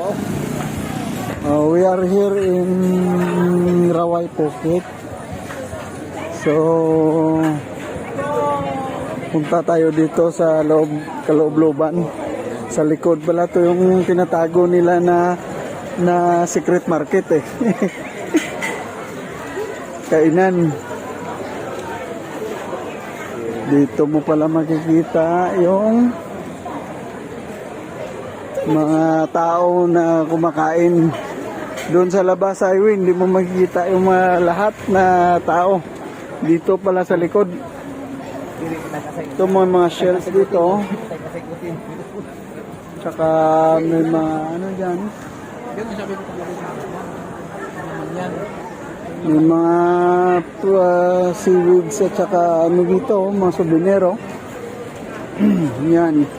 We are here in Rawai Phuket. So, punta tayo dito sa kaloob-looban. Sa likod pala to yung tinatago nila na secret market eh. Kainan. Dito mo pala makikita yung mga tao na kumakain. Doon sa labas highway, hindi mo makikita yung lahat na tao. Dito pala sa likod. Ito mga shells dito. Tsaka may mga ano dyan. May mga seaweeds at tsaka ano dito, mga souvenir. Yan.